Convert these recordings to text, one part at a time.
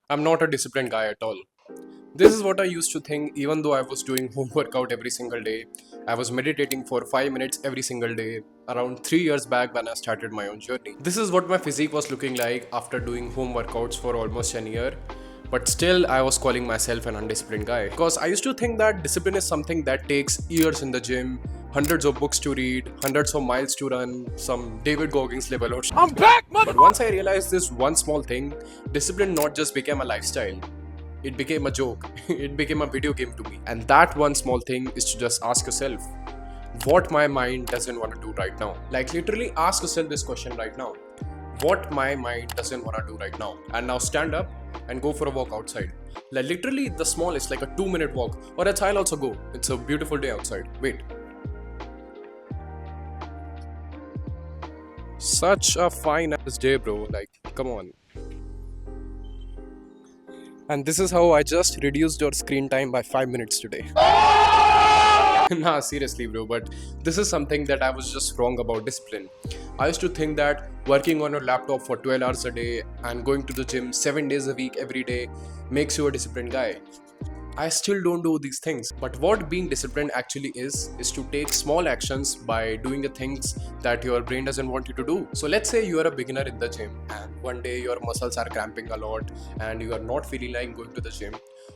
I'm not a disciplined guy at all. This is what I used to think even though I was doing home workout every single day. I was meditating for 5 minutes every single day around 3 years back when I started my own journey. This is what my physique was looking like after doing home workouts for almost an year. But still, I was calling myself an undisciplined guy. Because I used to think that discipline is something that takes years in the gym, hundreds of books to read, hundreds of miles to run, some David Goggins level or shit. I'm back, mother! But once I realized this one small thing, discipline not just became a lifestyle. It became a joke. It became a video game to me. And that one small thing is to just ask yourself, what my mind doesn't want to do right now. Like literally ask yourself this question right now. What my mind doesn't want to do right now. And now stand up and go for a walk outside. Like literally the smallest, like a 2-minute walk. Or else I'll also go. It's a beautiful day outside. Wait. Such a fine ass day, bro. Like, come on. And this is how I just reduced your screen time by 5 minutes today. Nah, seriously, bro, but this is something that I was just wrong about discipline. I used to think that working on your laptop for 12 hours a day and going to the gym 7 days a week every day makes you a disciplined guy. I still don't do these things. But what being disciplined actually is to take small actions by doing the things that your brain doesn't want you to do. So let's say you are a beginner in the gym and one day your muscles are cramping a lot and you are not feeling like going to the gym.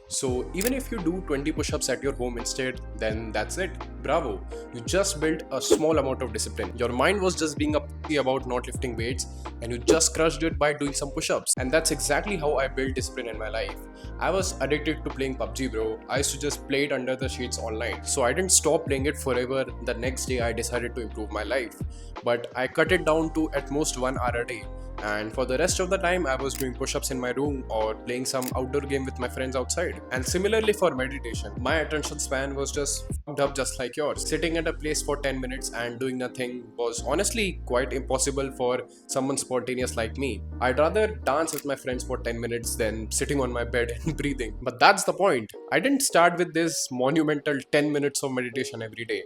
So even if you do 20 push-ups at your home instead, then that's it. Bravo. You just built a small amount of discipline. Your mind was just being a pussy about not lifting weights and you just crushed it by doing some push-ups. And that's exactly how I built discipline in my life. I was addicted to playing PUBG, bro. I used to just play it under the sheets online. So I didn't stop playing it forever. The next day I decided to improve my life. But I cut it down to at most 1 hour a day. And for the rest of the time, I was doing push-ups in my room or playing some outdoor game with my friends outside. And similarly for meditation, my attention span was just fucked up just like yours. Sitting at a place for 10 minutes and doing nothing was honestly quite impossible for someone spontaneous like me. I'd rather dance with my friends for 10 minutes than sitting on my bed and breathing. But that's the point. I didn't start with this monumental 10 minutes of meditation every day.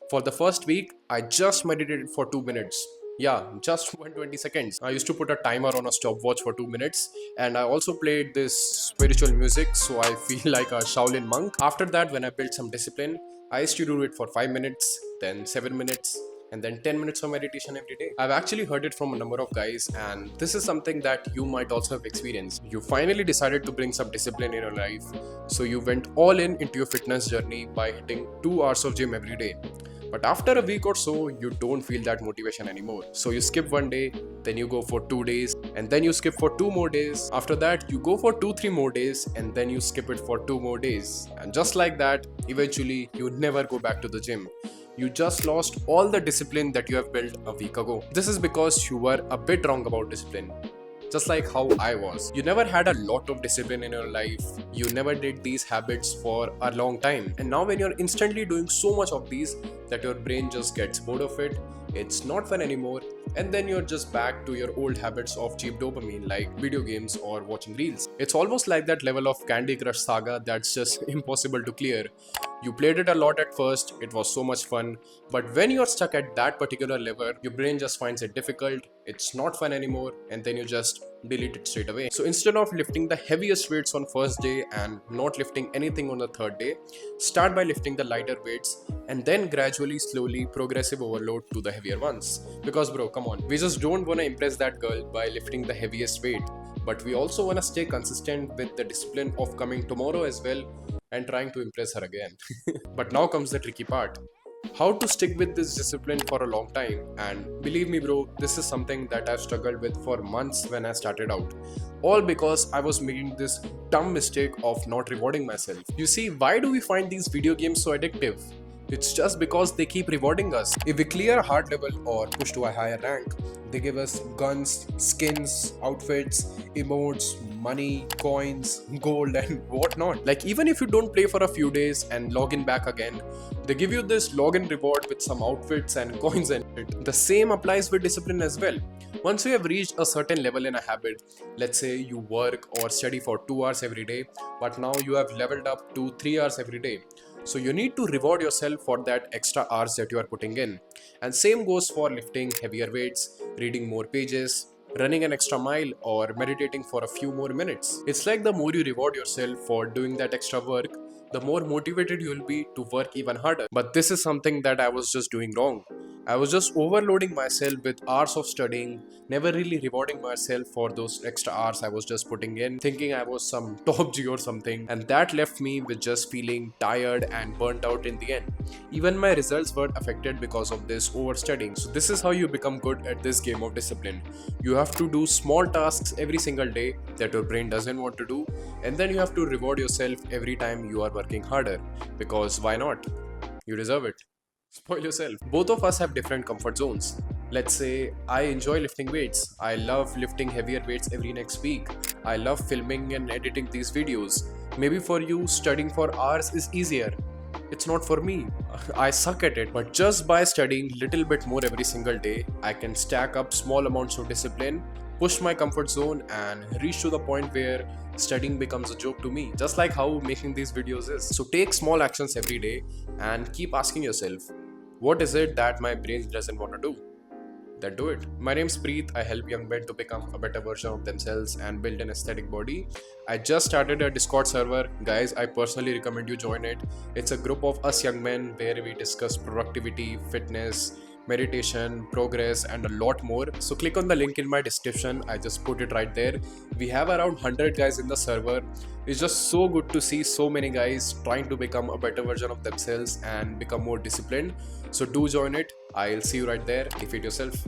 For the first week, I just meditated for 2 minutes. Yeah, just 120 seconds. I used to put a timer on a stopwatch for 2 minutes and I also played this spiritual music so I feel like a Shaolin monk. After that, when I built some discipline, I used to do it for 5 minutes, then 7 minutes, and then 10 minutes of meditation every day. I've actually heard it from a number of guys, and this is something that you might also have experienced. You finally decided to bring some discipline in your life, so you went all in into your fitness journey by hitting 2 hours of gym every day. But after a week or so, you don't feel that motivation anymore. So you skip one day, then you go for 2 days, and then you skip for 2 more days. After that, you go for 2-3 more days, and then you skip it for 2 more days. And just like that, eventually, you never go back to the gym. You just lost all the discipline that you have built a week ago. This is because you were a bit wrong about discipline. Just like how I was. You never had a lot of discipline in your life. You never did these habits for a long time. And now when you're instantly doing so much of these that your brain just gets bored of it, it's not fun anymore, and then you're just back to your old habits of cheap dopamine like video games or watching reels. It's almost like that level of Candy Crush saga that's just impossible to clear. You played it a lot at first, it was so much fun, but when you're stuck at that particular level, your brain just finds it difficult, it's not fun anymore, and then you just delete it straight away. So instead of lifting the heaviest weights on first day and not lifting anything on the third day, start by lifting the lighter weights and then gradually, slowly, progressive overload to the heavier ones. Because bro, come on, we just don't want to impress that girl by lifting the heaviest weight, but we also want to stay consistent with the discipline of coming tomorrow as well and trying to impress her again. But now comes the tricky part. How to stick with this discipline for a long time. And believe me bro, this is something that I've struggled with for months when I started out. All because I was making this dumb mistake of not rewarding myself. You see, why do we find these video games so addictive? It's just because they keep rewarding us. If we clear a hard level or push to a higher rank, they give us guns, skins, outfits, emotes, money, coins, gold, and whatnot. Like, even if you don't play for a few days and log in back again, they give you this login reward with some outfits and coins and it. The same applies with discipline as well. Once you have reached a certain level in a habit, let's say you work or study for 2 hours every day, but now you have leveled up to 3 hours every day. So you need to reward yourself for that extra hours that you are putting in. And same goes for lifting heavier weights, reading more pages, running an extra mile, or meditating for a few more minutes. It's like the more you reward yourself for doing that extra work, the more motivated you'll be to work even harder. But this is something that I was just doing wrong. I was just overloading myself with hours of studying, never really rewarding myself for those extra hours I was just putting in, thinking I was some top G or something, and that left me with just feeling tired and burnt out in the end. Even my results were affected because of this overstudying. So this is how you become good at this game of discipline. You have to do small tasks every single day that your brain doesn't want to do, and then you have to reward yourself every time you are working harder, because why not? You deserve it. Spoil yourself. Both of us have different comfort zones. Let's say I enjoy lifting weights. I love lifting heavier weights every next week. I love filming and editing these videos. Maybe for you, studying for hours is easier. It's not for me. I suck at it. But just by studying little bit more every single day, I can stack up small amounts of discipline, push my comfort zone, and reach to the point where studying becomes a joke to me, just like how making these videos is. So take small actions every day and keep asking yourself, what is it that my brain doesn't want to do? Then do it. My name's Preet. I help young men to become a better version of themselves and build an aesthetic body. I just started a Discord server. Guys, I personally recommend you join it. It's a group of us young men where we discuss productivity, fitness, meditation, progress, and a lot more. So click on the link in my description. I just put it right there. We have around 100 guys in the server. It's just so good to see so many guys trying to become a better version of themselves and become more disciplined. So do join it. I'll see you right there. Defeat yourself.